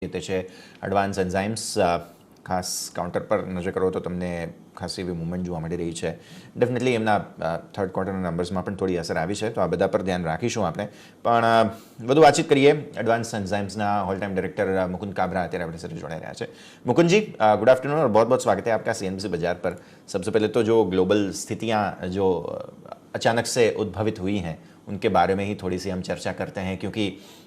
તે છે advance enzymes ખાસ કાઉન્ટર પર નજર કરો તો તમને ખાસી એવી મૂવમેન્ટ જોવા મળી રહી છે. ડેફિનેટલી એમના થર્ડ ક્વાર્ટરના નંબર્સમાં પણ થોડી અસર આવી છે, તો આ બધા પર ધ્યાન રાખીશું આપણે. પણ વધુ વાતચીત કરીએ. एडवांस एंजाइम्सना whole time director Mukund Kabra અત્યારે આપણી સાથે જોડાઈ રહ્યા છે. मुकुंद जी, गुड आफ्टरनून और बहुत बहुत स्वागत है आपका सीएनबीसी बाजार पर. सबसे पहले तो जो ग्लोबल स्थितियां जो अचानक से उद्भवित हुई हैं उनके बारे में ही थोड़ी सी हम चर्चा करते हैं, क्योंकि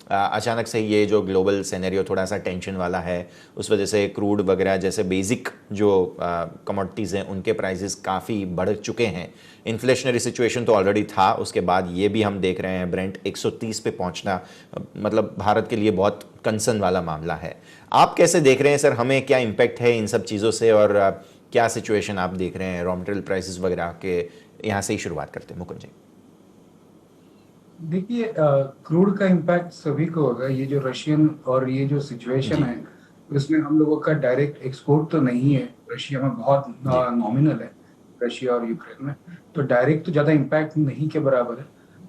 अचानक से ये जो ग्लोबल सिनेरियो थोड़ा सा टेंशन वाला है, उस वजह से क्रूड वगैरह जैसे बेसिक जो कमोडिटीज़ हैं उनके प्राइसेस काफ़ी बढ़ चुके हैं. इन्फ्लेशनरी सिचुएशन तो ऑलरेडी था, उसके बाद ये भी हम देख रहे हैं ब्रेंट 130 पे पहुंचना, मतलब भारत के लिए बहुत कंसर्न वाला मामला है. आप कैसे देख रहे हैं सर, हमें क्या इम्पैक्ट है इन सब चीज़ों से, और क्या सिचुएशन आप देख रहे हैं रॉ मटेरियल प्राइसेस वगैरह के? यहाँ से ही शुरुआत करते हैं मुकुंद जी. देखिए, क्रूड का इम्पैक्ट सभी को होगा. ये जो रशियन और ये जो सिचुएशन है उसमें हम लोगों का डायरेक्ट एक्सपोर्ट तो नहीं है. रशिया में बहुत नॉमिनल है, रशिया और यूक्रेन में, तो डायरेक्ट तो ज़्यादा इम्पैक्ट नहीं के बराबर है.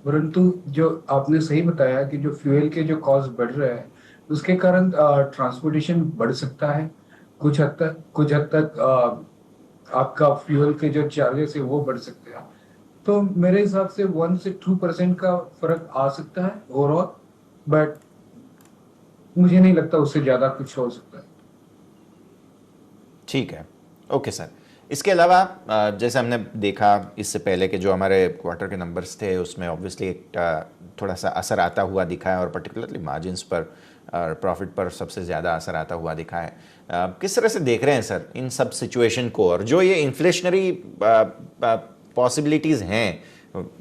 परंतु जो आपने सही बताया कि जो फ्यूल के जो कॉस्ट बढ़ रहा है उसके कारण ट्रांसपोर्टेशन बढ़ सकता है. कुछ हद तक आपका फ्यूल के जो चार्जेस है वो बढ़ सकते हैं. तो मेरे हिसाब से 1 से 2% का फर्क आ सकता है ओवरऑल, बट मुझे नहीं लगता उससे ज़्यादा कुछ हो सकता है. ठीक है, ओके सर. इसके अलावा जैसे हमने देखा इससे पहले कि जो हमारे क्वार्टर के नंबर्स थे उसमें ऑब्वियसली थोड़ा सा असर आता हुआ दिखा है, और पर्टिकुलरली मार्जिन्स पर, प्रॉफिट पर सबसे ज़्यादा असर आता हुआ दिखा है. किस तरह से देख रहे हैं सर इन सब सिचुएशन को, और जो ये इन्फ्लेशनरी पॉसिबिलिटीज़ हैं,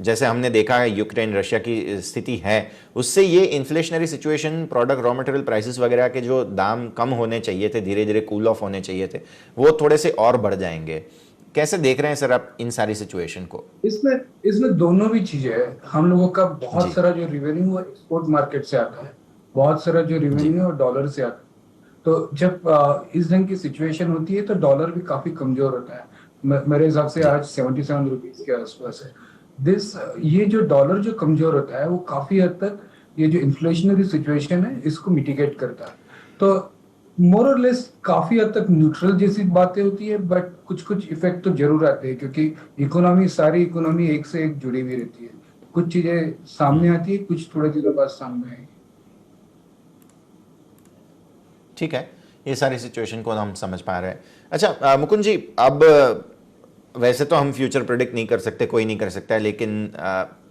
जैसे हमने देखा है यूक्रेन रशिया की स्थिति है, उससे ये inflationary situation, product raw material prices वगैरह के जो दाम कम होने चाहिए थे, धीरे धीरे कूल ऑफ होने चाहिए थे, वो थोड़े से और बढ़ जाएंगे. कैसे देख रहे हैं सर आप इन सारी सिचुएशन को? इसमें दोनों भी चीजें हैं. हम लोगों का बहुत सारा जो रेवेन्यू है एक्सपोर्ट मार्केट से आता है, बहुत सारा जो रेवेन्यू है डॉलर से आता है. तो जब इस ढंग की सिचुएशन होती है तो डॉलर भी काफी कमजोर होता है. मेरे हिसाब से आज 77 रुपीज के आसपास है. ये जो डॉलर जो कमजोर होता है वो काफी हद तक ये जो इन्फ्लेशनरी सिचुएशन है इसको मिटिगेट करता है. तो मोर और लेस काफी हद तक न्यूट्रल जैसी बातें होती है, बट कुछ इफेक्ट तो जरूर आते हैं, क्योंकि सारी इकोनॉमी एक से एक जुड़ी हुई रहती है. कुछ चीजें सामने आती है, कुछ थोड़े दिनों बाद सामने आएगी. ठीक है, ये सारी सिचुएशन को हम समझ पा रहे हैं. अच्छा मुकुंद जी, अब वैसे तो हम फ्यूचर प्रेडिक्ट नहीं कर सकते, कोई नहीं कर सकता है, लेकिन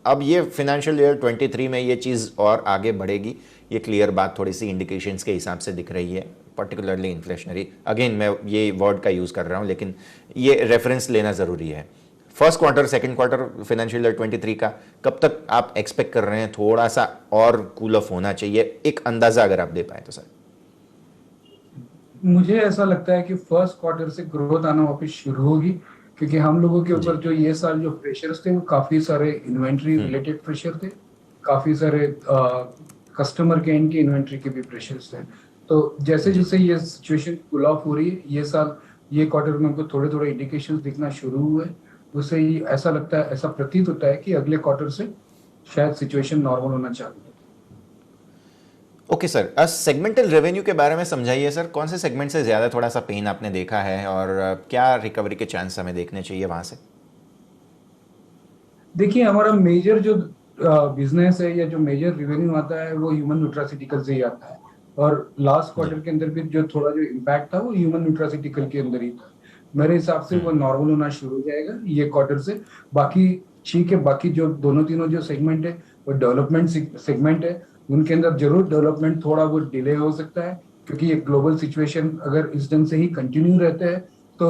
अब ये फाइनेंशियल ईयर 23 में ये चीज़ और आगे बढ़ेगी, ये क्लियर बात थोड़ी सी इंडिकेशंस के हिसाब से दिख रही है, पर्टिकुलरली इन्फ्लेशनरी. अगेन मैं ये वर्ड का यूज़ कर रहा हूँ, लेकिन ये रेफरेंस लेना ज़रूरी है. First quarter, second quarter financial year 23 का कब तक आप एक्सपेक्ट कर रहे हैं थोड़ा सा और कूल ऑफ होना चाहिए? एक अंदाज़ा अगर आप दे पाए तो सर. मुझे ऐसा लगता है कि फर्स्ट क्वार्टर से ग्रोथ आना वापस शुरू होगी, क्योंकि हम लोगों के ऊपर जो ये साल जो प्रेशर्स थे वो काफी सारे इन्वेंट्री रिलेटेड प्रेशर थे, काफी सारे कस्टमर के एंड के इन्वेंट्री के भी प्रेशर्स थे. तो जैसे जैसे ये सिचुएशन कूल ऑफ हो रही है, ये क्वार्टर में हमको थोड़े थोड़े इंडिकेशंस दिखना शुरू हुए, उससे ही ऐसा लगता है, ऐसा प्रतीत होता है कि अगले क्वार्टर से शायद सिचुएशन नॉर्मल होना चालू है. ओके सर, सेगमेंटल रेवेन्यू के बारे में समझाइए सर. कौन से सेगमेंट से ज़्यादा थोड़ा सा पेन आपने देखा है, और क्या रिकवरी के चांस हमें देखने चाहिए वहाँ से? देखिए, हमारा मेजर जो बिजनेस है या जो मेजर रेवेन्यू आता है वो ह्यूमन न्यूट्रास्यूटिकल से ही आता है, और लास्ट क्वार्टर के अंदर भी जो थोड़ा जो इम्पैक्ट था वो ह्यूमन न्यूट्रास्यूटिकल के अंदर ही था. मेरे हिसाब से वो नॉर्मल होना शुरू हो जाएगा ये क्वार्टर से. बाकी ठीक है, बाकी जो दोनों तीनों जो सेगमेंट है वो डेवलपमेंट सेगमेंट है, उनके अंदर जरूर डेवलपमेंट थोड़ा बहुत डिले हो सकता है, क्योंकि ये ग्लोबल सिचुएशन अगर इस ढंग से ही कंटिन्यू रहते हैं तो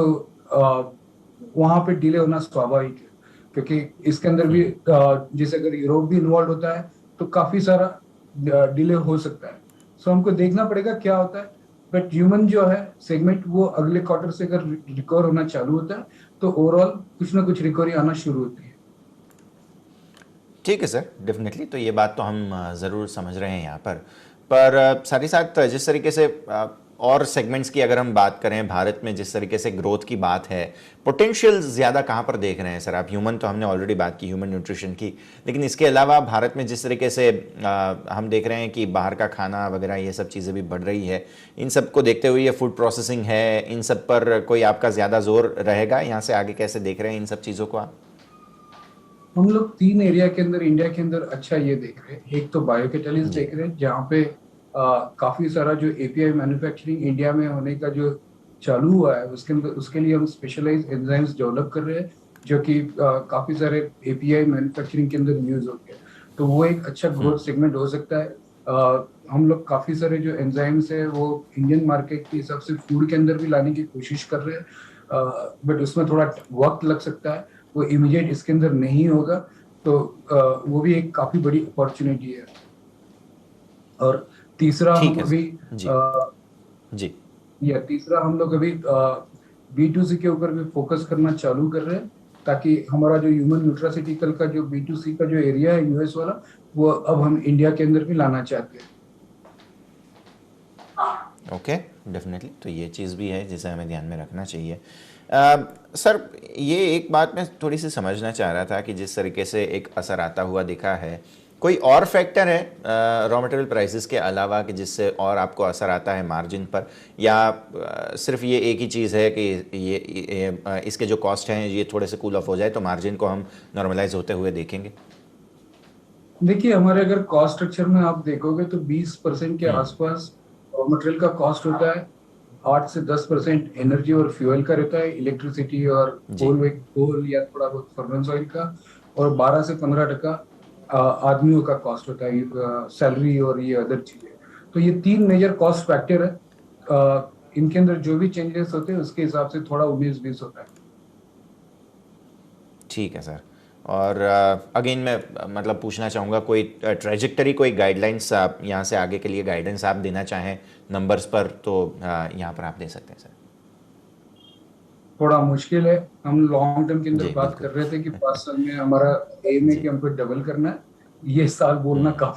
वहां पे डिले होना स्वाभाविक है, क्योंकि इसके अंदर भी जैसे अगर यूरोप भी इन्वॉल्व होता है तो काफी सारा डिले हो सकता है. सो हमको देखना पड़ेगा क्या होता है, बट ह्यूमन जो है सेगमेंट वो अगले क्वार्टर से अगर रिकवर होना चालू होता है तो ओवरऑल कुछ ना कुछ रिकवरी आना शुरू होती है. ठीक है सर, डेफिनेटली. तो ये बात तो हम ज़रूर समझ रहे हैं यहाँ पर साथ ही साथ जिस तरीके से और सेगमेंट्स की अगर हम बात करें, भारत में जिस तरीके से ग्रोथ की बात है, पोटेंशियल ज़्यादा कहाँ पर देख रहे हैं सर आप? ह्यूमन तो हमने ऑलरेडी बात की, ह्यूमन न्यूट्रिशन की, लेकिन इसके अलावा भारत में जिस तरीके से हम देख रहे हैं कि बाहर का खाना वगैरह ये सब चीज़ें भी बढ़ रही है, इन सब को देखते हुए ये फूड प्रोसेसिंग है, इन सब पर कोई आपका ज़्यादा जोर रहेगा? यहाँ से आगे कैसे देख रहे हैं इन सब चीज़ों को आप? हम लोग तीन एरिया के अंदर इंडिया के अंदर अच्छा ये देख रहे हैं। एक तो बायोकैटालिस्ट जी। देख रहे हैं, जहाँ पे काफी सारा जो एपीआई मैन्युफैक्चरिंग इंडिया में होने का जो चालू हुआ है, उसके अंदर उसके लिए हम स्पेशलाइज एंजाइम्स डेवलप कर रहे हैं, जो कि काफी सारे एपीआई मैन्युफैक्चरिंग के अंदर यूज होते हैं। तो वो एक अच्छा ग्रोथ सेगमेंट हो सकता है। हम लोग काफी सारे जो एंजाइम्स है वो इंडियन मार्केट के हिसाब से फूड के अंदर भी लाने की कोशिश कर रहे हैं, बट उसमें थोड़ा वक्त लग सकता है, वो इमीडिएट इसके अंदर नहीं होगा। तो वो भी एक काफी बड़ी अपॉर्चुनिटी है। और तीसरा ठीक हम है अभी सर। जी। जी। तीसरा हम लोग अभी बी टू सी के ऊपर भी फोकस करना चालू कर रहे हैं, ताकि हमारा जो ह्यूमन न्यूट्रासिटिकल का जो बी टू सी का जो एरिया है यूएस वाला, वो अब हम इंडिया के अंदर भी लाना चाहते हैं। Okay, definitely. तो ये चीज़ भी है जिसे हमें ध्यान में रखना चाहिए। सर, ये एक बात मैं थोड़ी सी समझना चाह रहा था कि जिस तरीके से एक असर आता हुआ दिखा है, कोई और फैक्टर है रॉ मटेरियल प्राइसेस के अलावा कि जिससे और आपको असर आता है मार्जिन पर, या सिर्फ ये एक ही चीज़ है कि इसके जो कॉस्ट हैं ये थोड़े से कूल ऑफ हो जाए तो मार्जिन को हम नॉर्मलाइज होते हुए देखेंगे? देखिए, हमारे अगर कॉस्ट स्ट्रक्चर में आप देखोगे तो 20% के हम्म। आसपास रॉ मटेरियल का कॉस्ट होता है। 8 से 10% एनर्जी और फ्यूल का रहता है, इलेक्ट्रिसिटी और जी। कोल या थोड़ा बहुत फर्नेस ऑयल का। और 12 से 15% आदमियों का कॉस्ट होता है, सैलरी और ये अदर चीजें। तो ये तीन मेजर कॉस्ट फैक्टर है। इनके अंदर जो भी चेंजेस होते हैं उसके हिसाब से थोड़ा 19-20 होता है। ठीक है सर। और अगेन मैं मतलब पूछना चाहूँगा, कोई ट्रेजेक्टरी, कोई गाइडलाइंस आप यहाँ से आगे के लिए गाइडेंस आप देना चाहें नंबर्स पर, तो यहाँ पर आप दे सकते हैं सर। थोड़ा मुश्किल है। हम लॉन्ग टर्म के अंदर जी बात बिल्कुल। कर रहे थे कि 5 साल में हमारा एम है जी। कि हमको डबल करना है। ये साल बोलना काफी